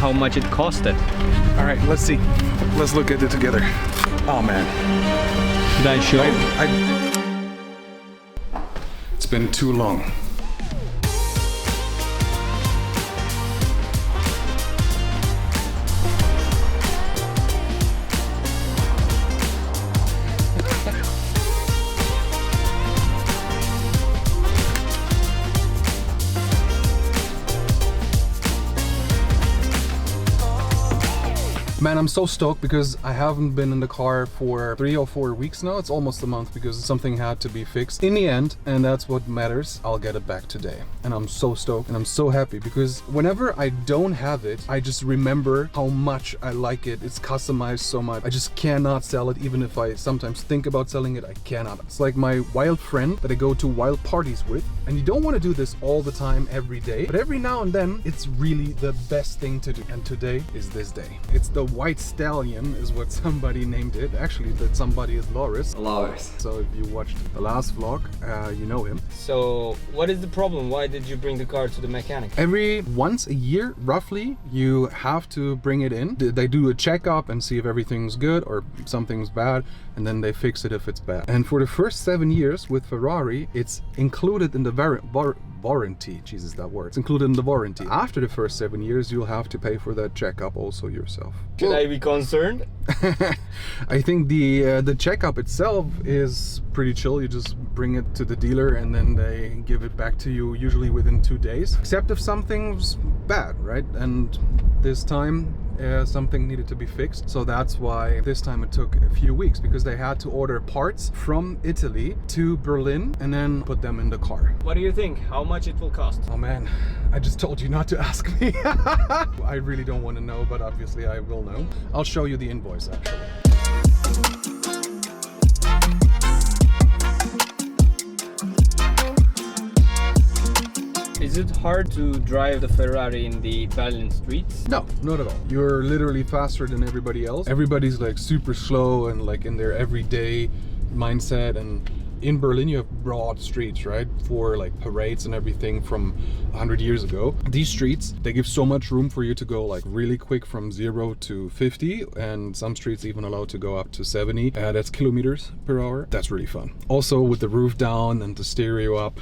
how much it costed. All right, let's see. Let's look at it together. Oh man. Should I show? It's been too long. Man, I'm so stoked because I haven't been in the car for 3 or 4 weeks now. It's almost a month because something had to be fixed in the end, and that's what matters. I'll get it back today. And I'm so stoked and I'm so happy because whenever I don't have it, I just remember how much I like it. It's customized so much. I just cannot sell it. Even if I sometimes think about selling it, I cannot. It's like my wild friend that I go to wild parties with. And you don't want to do this all the time, every day, but every now and then, it's really the best thing to do. And today is this day. It's the White Stallion is what somebody named it. Actually, that somebody is Loris. Loris. So if you watched the last vlog, you know him. So what is the problem? Why did you bring the car to the mechanic? Every once a year, roughly, you have to bring it in. They do a checkup and see if everything's good or something's bad, and then they fix it if it's bad. And for the first 7 years with Ferrari, it's included in the warranty. Jesus, that word. It's included in the warranty. After the first 7 years, you'll have to pay for that checkup also yourself. Should I be concerned? I think the checkup itself is pretty chill. You just bring it to the dealer and then they give it back to you usually within 2 days. Except if something's bad, right? And this time something needed to be fixed. So that's why this time it took a few weeks, because they had to order parts from Italy to Berlin and then put them in the car. What do you think? How much it will cost? Oh man, I just told you not to ask me. I really don't want to know, but obviously I will know. I'll show you the invoice actually. Is it hard to drive the Ferrari in the Berlin streets? No, not at all. You're literally faster than everybody else. Everybody's like super slow and like in their everyday mindset. And in Berlin you have broad streets, right? For like parades and everything from 100 years ago. These streets, they give so much room for you to go like really quick from 0 to 50, and some streets even allow to go up to 70. That's kilometers per hour. That's really fun. Also with the roof down and the stereo up.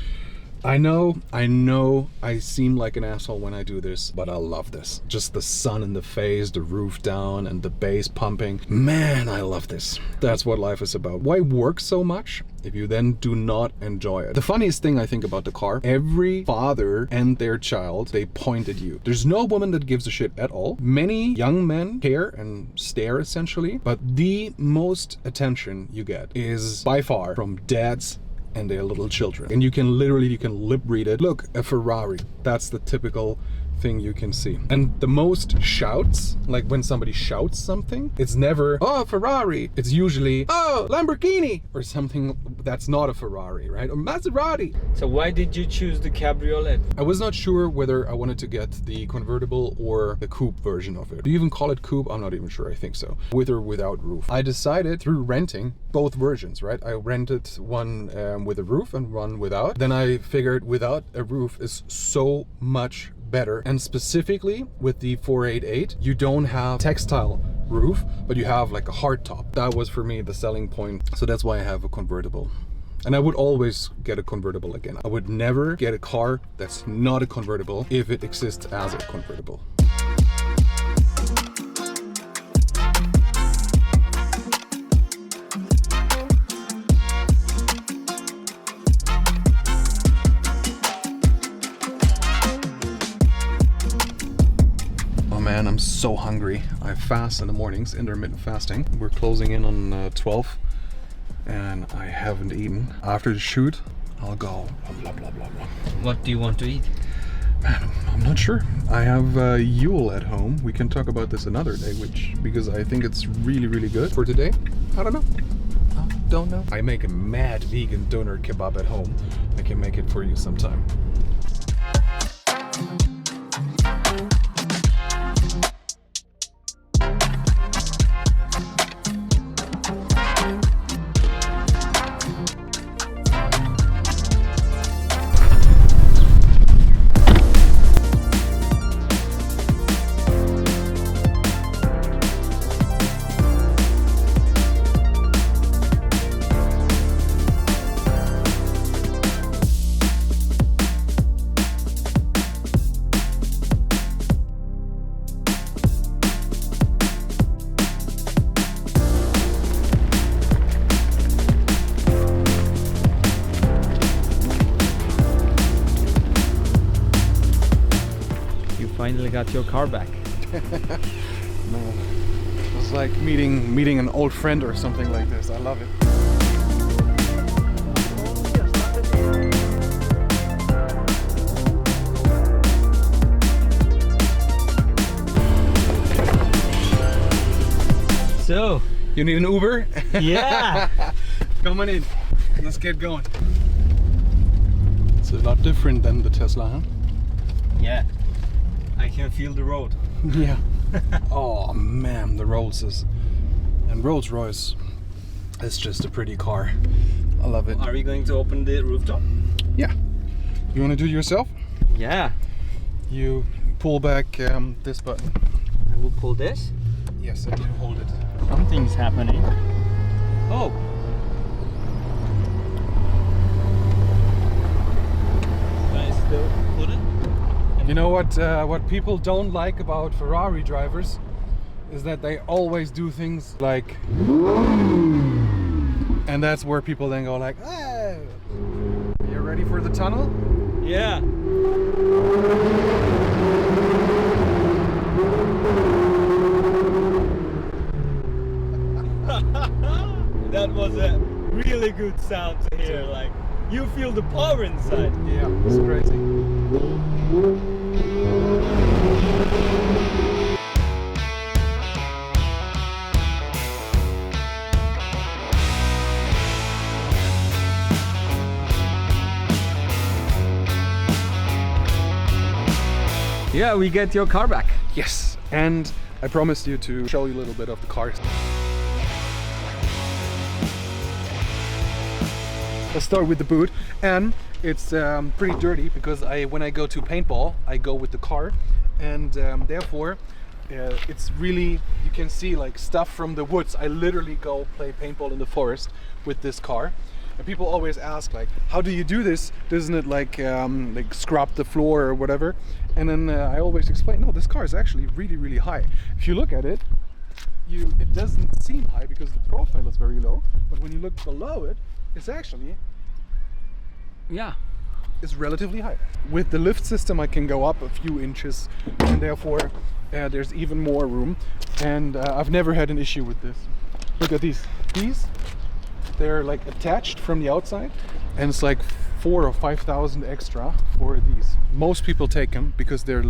I know I seem like an asshole when I do this, but I love this. Just the sun in the face, the roof down, and the bass pumping. Man, I love this. That's what life is about. Why work so much if you then do not enjoy it? The funniest thing I think about the car, every father and their child, they point at you. There's no woman that gives a shit at all. Many young men care and stare essentially, but the most attention you get is by far from dads and their little children. And you can lip read it. Look, a Ferrari. That's the typical thing you can see. And the most shouts, like when somebody shouts something, it's never, oh, Ferrari. It's usually, oh, Lamborghini, or something that's not a Ferrari, right? Or Maserati. So why did you choose the cabriolet? I was not sure whether I wanted to get the convertible or the coupe version of it. Do you even call it coupe? I'm not even sure. I think so. With or without roof. I decided through renting both versions, right? I rented one with a roof and one without. Then I figured without a roof is so much better. And specifically with the 488, you don't have textile roof, but you have like a hard top. That was for me the selling point. So that's why I have a convertible. And I would always get a convertible again. I would never get a car that's not a convertible if it exists as a convertible. Man, I'm so hungry. I fast in the mornings, intermittent fasting. We're closing in on 12 and I haven't eaten. After the shoot, I'll go blah, blah, blah, blah. What do you want to eat? Man, I'm not sure. I have Yule at home. We can talk about this another day, because I think it's really, really good. For today, I don't know. Don't know. I make a mad vegan doner kebab at home. I can make it for you sometime. your car back. Man, it was like meeting an old friend or something like this. I love it. So, You need an Uber? yeah. Come on in. Let's get going. It's a lot different than the Tesla, huh? Yeah. I can feel the road. Yeah. Oh man, the Rolls and Rolls-Royce is just a pretty car. I love it. Are you going to open the rooftop? Yeah. You want to do it yourself? Yeah. You pull back this button. I will pull this. Yes, and you hold it. Something's happening. Oh. Can I still put it? You know what people don't like about Ferrari drivers is that they always do things like, and that's where people then go like, hey, you ready for the tunnel? Yeah. That was a really good sound to hear. Like, you feel the power inside. Yeah, it's crazy. Yeah, we get your car back. Yes, and I promised you to show you a little bit of the cars. Let's start with the boot, and it's pretty dirty because when I go to paintball, I go with the car, and therefore it's really, you can see like stuff from the woods. I literally go play paintball in the forest with this car, and people always ask like, how do you do this? Doesn't it like scrub the floor or whatever? And then I always explain, no, this car is actually really, really high. If you look at it, it doesn't seem high because the profile is very low, but when you look below it, it's actually, Yeah. it's relatively high. With the lift system I can go up a few inches, and therefore there's even more room, and I've never had an issue with this. Look at these, they're like attached from the outside, and it's like 4,000 or 5,000 extra for these. Most people take them because they're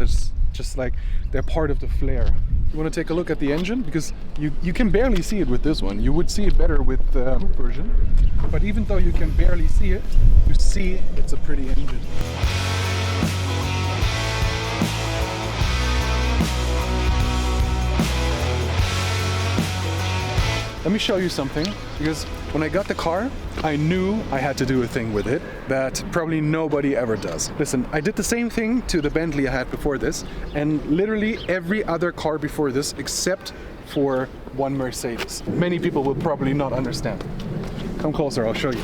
just like, they're part of the flair. You want to take a look at the engine? Because you can barely see it with this one. You would see it better with the version. But even though you can barely see it, you see it's a pretty engine. Let me show you something, because when I got the car, I knew I had to do a thing with it that probably nobody ever does. Listen, I did the same thing to the Bentley I had before this, and literally every other car before this, except for one Mercedes. Many people will probably not understand. Come closer, I'll show you.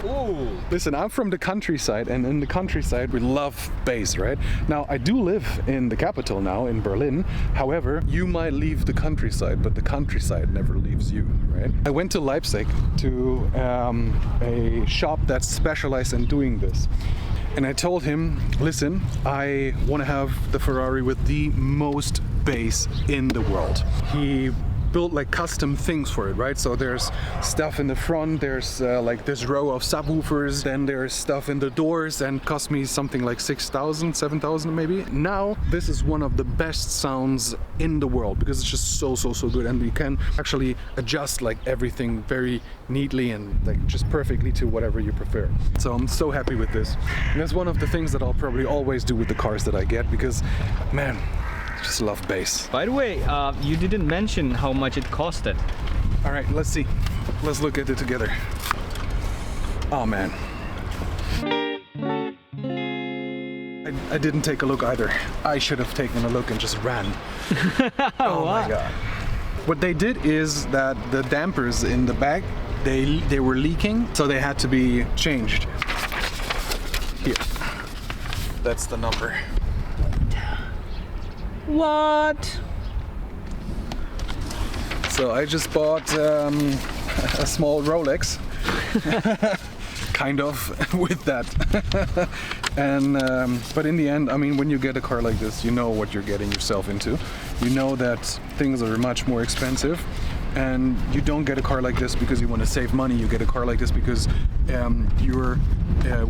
Ooh. Listen, I'm from the countryside, and in the countryside we love bass, right? Now, I do live in the capital now, in Berlin. However, you might leave the countryside, but the countryside never leaves you, right? I went to Leipzig to a shop that's specialized in doing this. And I told him, listen, I want to have the Ferrari with the most bass in the world. He built like custom things for it, right? So there's stuff in the front, there's like this row of subwoofers, then there's stuff in the doors, and cost me something like 6,000, 7,000 maybe. Now this is one of the best sounds in the world because it's just so good, and you can actually adjust like everything very neatly and like just perfectly to whatever you prefer. So I'm so happy with this, and that's one of the things that I'll probably always do with the cars that I get, because man, just love bass. By the way, you didn't mention how much it costed. All right, let's see. Let's look at it together. Oh man. I didn't take a look either. I should have taken a look and just ran. Oh my god. What they did is that the dampers in the back, they were leaking, so they had to be changed. Here. That's the number. What? So I just bought a small Rolex. kind of with that. And but in the end, I mean, when you get a car like this, you know what you're getting yourself into. You know that things are much more expensive, and you don't get a car like this because you want to save money. You get a car like this because you're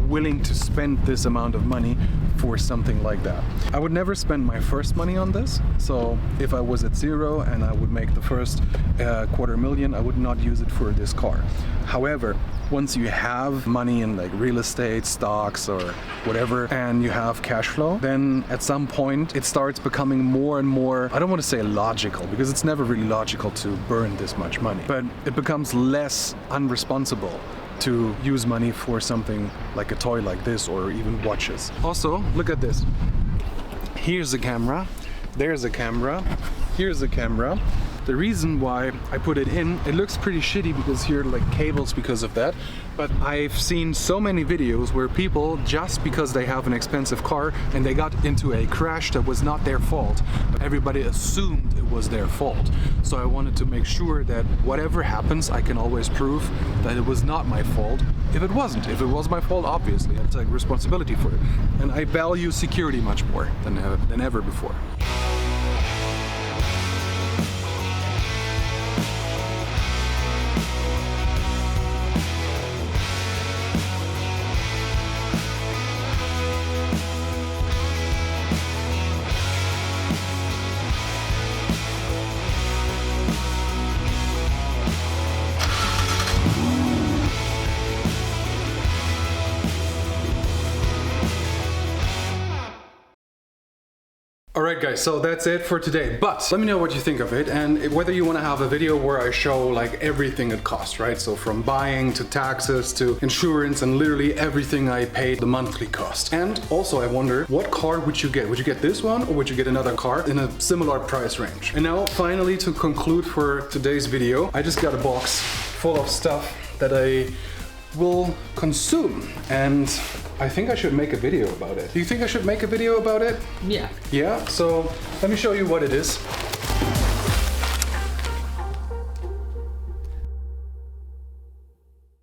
willing to spend this amount of money for something like that. I would never spend my first money on this. So if I was at zero and I would make the first $250,000, I would not use it for this car. However, once you have money in like real estate, stocks or whatever, and you have cash flow, then at some point it starts becoming more and more, I don't want to say logical, because it's never really logical to burn this much money, but it becomes less unresponsible to use money for something like a toy like this or even watches. Also, look at this. Here's a camera, there's a camera, here's a camera. The reason why I put it in, it looks pretty shitty because here are like cables because of that, but I've seen so many videos where people, just because they have an expensive car and they got into a crash that was not their fault, but everybody assumed it was their fault. So I wanted to make sure that whatever happens, I can always prove that it was not my fault. If it wasn't, if it was my fault, obviously I take responsibility for it. And I value security much more than ever before. Alright guys, so that's it for today, but let me know what you think of it and whether you want to have a video where I show like everything it costs, right? So from buying to taxes to insurance and literally everything I paid the monthly cost. And also I wonder, what car would you get? Would you get this one or would you get another car in a similar price range? And now finally, to conclude for today's video, I just got a box full of stuff that I will consume, and I think I should make a video about it. Do you think I should make a video about it? Yeah. Yeah, so let me show you what it is.